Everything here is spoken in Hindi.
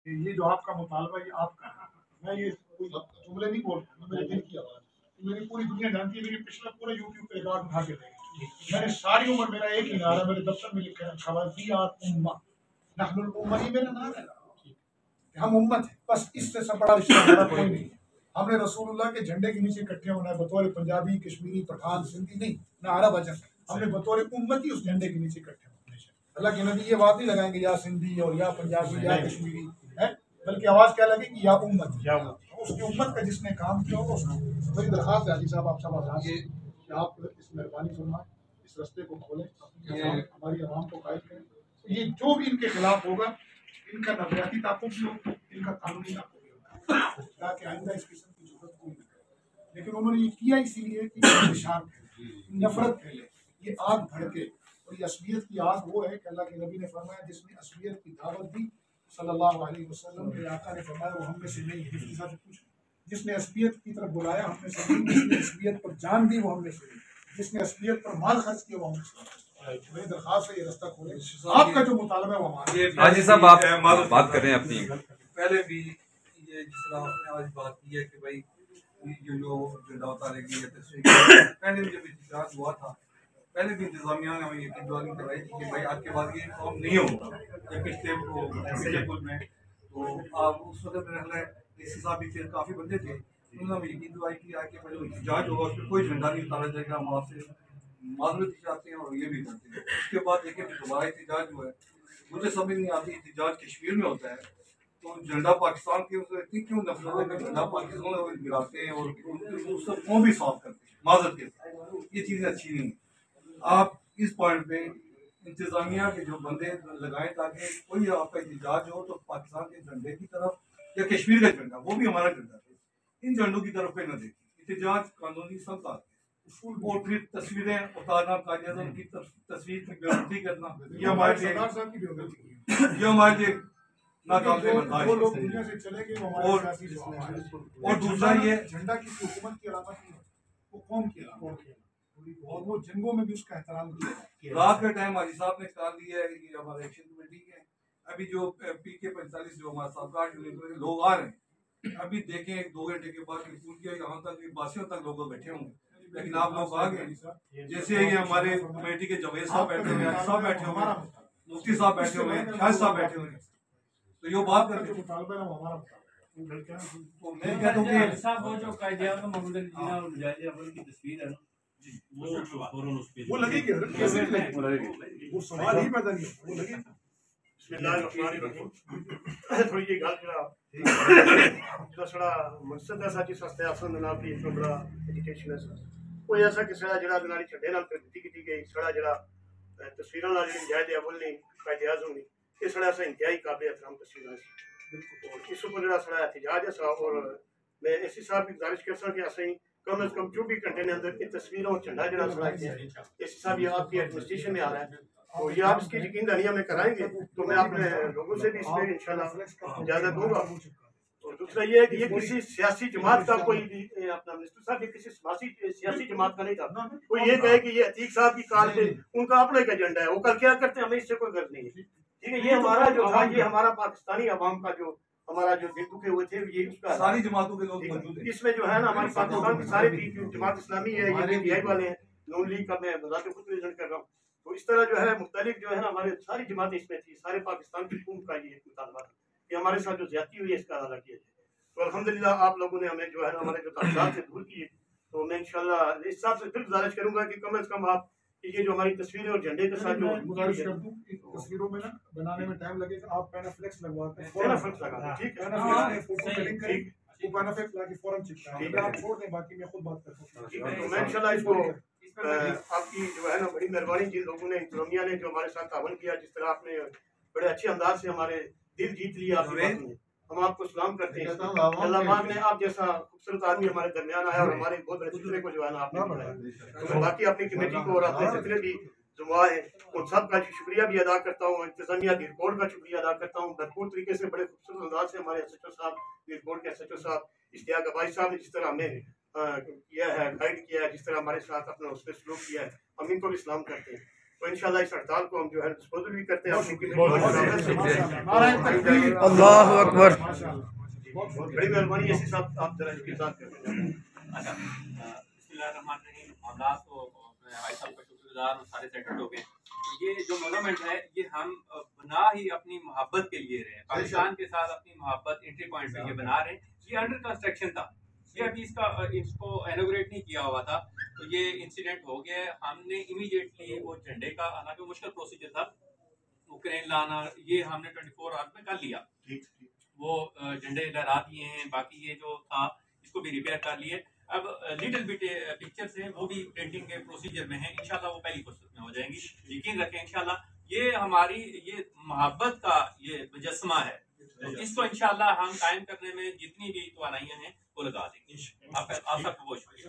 ये जो आपका मुतालबा ये आपका है। मैं ये कोई जुमले नहीं बोल रहा, मेरे दिल की आवाज़ है। मेरी पूरी दुनिया जानती है, मेरी पिछला पूरा यूट्यूब पे रिकॉर्ड उठा के देखें। मैंने सारी उम्र मेरा एक ही नारा मेरे दफ्तर में लिखा है, खवातीयात उम्मा, नहनुल उम्मा, ये मेरा नारा है। हम उम्मत है, बस इससे सब बड़ा रिश्ता हमारा कोई नहीं है। हमने रसूलुल्लाह के झंडे के नीचे इकट्ठे होना है, बतौर पंजाबी, कश्मीरी, पठान, सिंधी नहीं, ना अरब अजम। हमने बतौर उम्मती उस झंडे के नीचे इकट्ठे होना है। अल्लाह के नबी ये बात नहीं लगाएंगे या सिंधी और या पंजाबी या कश्मीरी है, बल्कि आवाज क्या लगेगी, या उम्मत, या उसकी उम्मत का जिसने काम किया हो उसको। मेरी दरखास्त है हाजी साहब आप सब आजाद है कि आप इस मेहरबानी फरमाएं, इस रास्ते को खोलें, हमारी आवाम को कायद करें। ये जो भी इनके खिलाफ होगा, इनका नजरियाती ताकुब भी हो, इनका कानूनी ताकुब भी होगा, ताकि आइंदा इस किस्म की जरूरत कोई न करे। लेकिन उन्होंने ये किया इसीलिए कि इंतशार फैले, नफरत फैले, ये आग भड़के। और ये असलियत की आग वो है कि अल्लाह के नबी ने फरमाया जिसने असलियत की दावत दी सल्लल्लाहु अलैहि वसल्लम के आका ने फरमाया वो हम में से नहीं है। से पूछ, जिसने असलियत की तरफ बुलाया हम में से नहीं, जिसने असलियत पर जान दी वो हम में से नहीं, जिसने असलियत पर माल खर्च किया वो हम में से नहीं। मेरी दरखास्त है ये रास्ता खोले, आपका जो मुतालबा है वो हमारे। हाजी साहब आप बात करें अपनी। पहले भी ये जिस तरह आपने आज बात की है कि भाई ये लोग झंडा उतारेंगे या तस्वीर, पहले भी जब इतिहास हुआ था, पहले भी इंतजामिया ने हमें ये दिलवानी कराई थी कि भाई आज के बाद ये काम नहीं होगा। या पिछले पुल में तो आप उस वक्त मेरे ख्याल डीसी साहब भी थे, काफ़ी बंदे थे, उन्होंने हमें यकीन दिलवाई कि आगे जो एहतजाज होगा उसमें कोई झंडा नहीं उतारा जाएगा, हम आपसे माजरत चाहते हैं और ये भी करते हैं। उसके बाद देखिए दोबारा एहतजाज जो है, मुझे समझ नहीं आती, एहतजाज कश्मीर में होता है तो झंडा पाकिस्तान के इतनी क्यों नफरत है, झंडा पाकिस्तान गिराते हैं और उसको मुँह भी साफ करते हैं माजरत के साथ, ये चीज़ें अच्छी नहीं है। आप इस पॉइंट पे इंतजामिया के जो बंदे लगाएं ताकि कोई आपका एहतजाज हो तो पाकिस्तान के झंडे की तरफ या कश्मीर का झंडा, वो भी हमारा झंडा है, इन झंडों की तरफ पे न देखें। एहतजाज कानूनी सब का और फिर तस्वीरें उतारना, कायदे की तस्वीर की बेइज्जती करना, ये हमारे लिए और दूसरा ये झंडा किसी हुकूमत की अलामत नहीं है, वो कौम की अलामत है और वो जंगों में भी उसका एहतराम किया। रात के टाइम हाजी साहब ने कहा दिया है कि हमारे एक्शन कमेटी के अभी जो PK 45 जो हमारे साथ लोग आ रहे हैं, अभी देखें 2 घंटे के बाद उनके यहाँ तक बासियों तक लोग बैठे होंगे, लेकिन आप लोग आ गए। जैसे ये हमारे कमेटी के जवेद साहब बैठे हुए हैं, सब बैठे हुए हैं, मुफ्ती साहब बैठे हुए हैं, शाहिद साहब बैठे हुए हैं, तो ये बात करके तो मैं कहता हूँ कि वो जो कायदेआन मोहम्मद अली जिन्ना और मुजाहिद अव्वल की तस्वीर है ना वो लगेगी, कैसे लगेगी, वो सवाल ही पैदा नहीं, वो लगेगी। थोड़ी जी गल जरा मकसद ऐसा जिस वास्ते असल की इतना बड़ा एजुकेशन है कोई ऐसा किसी का जरा दिनारी झंडे नाल प्रगति की गई सड़ा जरा तस्वीरों नाल मुजाहिद अव्वल ने कायदे आज़म ने ये सड़ा ऐसा इंतहाई काबिल एहतराम तस्वीरें और इस ऊपर जरा सड़ा एहतजाज है और मैं इसी साहब की गुजारिश कर सका कि असें कम अज कम 24 घंटे के अंदर ये तस्वीरों और झंडा जरा सड़ा इसी साहब ये आपकी एडमिनिस्ट्रेशन में आ रहा है और ये आप इसकी यकीन दहानियां में कराएंगे तो मैं अपने लोगों से भी इसमें इंशाल्लाह इजाजत दूंगा। और दूसरा ये है कि ये किसी सियासी जमात का कोई भी अपना मिनिस्टर साहब ये किसी सियासी जमात का नहीं था। कोई ये कहे कि ये अतीक साहब की कार पे उनका अपना एक एजेंडा है, वो कल क्या करते हैं हमें इससे कोई गर्ज नहीं है। ठीक है, ये हमारा जो था ये हमारा पाकिस्तानी अवाम का जो हमारा जो दिल दुखे हुए थे ये उसका सारी जमातों के लोग मौजूद हैं इसमें जो है ना हमारी पाकिस्तान की सारे जमात इस्लामी है, ये PTI वाले हैं, नून लीग का मैं बजाते खुद प्रेजेंट कर रहा हूँ। तो इस तरह जो है मुख्तलिफ जो है ना हमारे सारी जमातें इसमें थी, सारे पाकिस्तान की कौम का ये मुतालबा था कि हमारे साथ जो ज्यादती हुई है इसका अदा किया जाए। तो अल्हम्दुलिल्लाह आप लोगों ने हमें जो है ना हमारे जो ताक़ात से दूर किए, तो मैं इंशाल्लाह इस हिसाब से फिर गुजारिश करूंगा कि कम से कम आप ये जो हमारी तस्वीरें और झंडे के साथ जो गुजारिश कर दूं तस्वीरों में ना बनाने में टाइम लगेगा, आप पैनाफ्लेक्स लगवाते हैं, पैनाफ्लेक्स लगा ठीक है, फोटो क्लिक करें वो पैनाफ्लेक्स लाके फौरन चिपका है, आप छोड़ दें बाकी मैं खुद बात करता हूं। ठीक है, तो मैं इंशाल्लाह इसको आपकी जो है ना बड़ी मेहरबानी जिन लोगों ने इंतजामिया ने जो हमारे साथ तावन किया, जिस तरह आपने बड़े अच्छे अंदाज से हमारे दिल जीत लिया आपकी बातों ने, हम आपको सलाम करते हैं। अल्लाह पाक ने आप जैसा खूबसूरत आदमी हमारे दरमियान आया और हमारे बहुत बड़े फितरे को जो है ना आपने बनाया। तो मैं बाकी अपनी कमेटी को और अपने फितरे भी जुमा है उन सब का शुक्रिया भी अदा करता हूँ, इंतजामिया की रिपोर्ट का शुक्रिया अदा करता हूँ। भरपूर तरीके से बड़े खूबसूरत अंदाज से हमारे SHO साहब रिपोर्ट के SHO साहब इश्तियाक अब्बासी साहब ने जिस तरह हमें किया है, गाइड किया है, जिस तरह हमारे साथ अपना उसने सलूक किया है, हम इनको भी सलाम करते हैं। तो इंशाल्लाह इस हड़ताल को हम जो है डिस्पोजल भी करते हैं अपनी अल्लाह अकबर। बड़ी मेहरबानी ऐसी साहब आप जरा इसके साथ करते हैं। अच्छा बिस्मिल्लाहिर्रहमानिर्रहीम। मामलात तो भाई साहब का शुक्रगुजार और सारे सेटल हो गए। तो ये जो मूवमेंट है ये हम बना ही अपनी मोहब्बत के लिए रहे हैं, पाकिस्तान के साथ अपनी मोहब्बत एंट्री पॉइंट पे ये बना रहे हैं। ये अंडर कंस्ट्रक्शन था, ये अभी इसको इनॉग्रेट नहीं किया हुआ था, तो ये इंसिडेंट हो गया है। हमने इमीडिएटली वो झंडे का, हालांकि मुश्किल प्रोसीजर था, वो क्रेन लाना, ये हमने 24 आवर्स में कर लिया। वो झंडे लहरा दिए हैं, बाकी ये जो था इसको भी रिपेयर कर लिए। अब लिटिल बिट पिक्चर्स हैं वो भी प्रिंटिंग के प्रोसीजर में है, इंशाल्लाह वो पहली फुर्सत में हो जाएंगी, यकीन रखें इंशाल्लाह। ये हमारी ये मोहब्बत का ये मुजस्समा है, तो इसको इंशाल्लाह हम कायम करने में जितनी भी तवानाइयां हैं वो लगा देंगे। आप सबको बहुत शुक्रिया।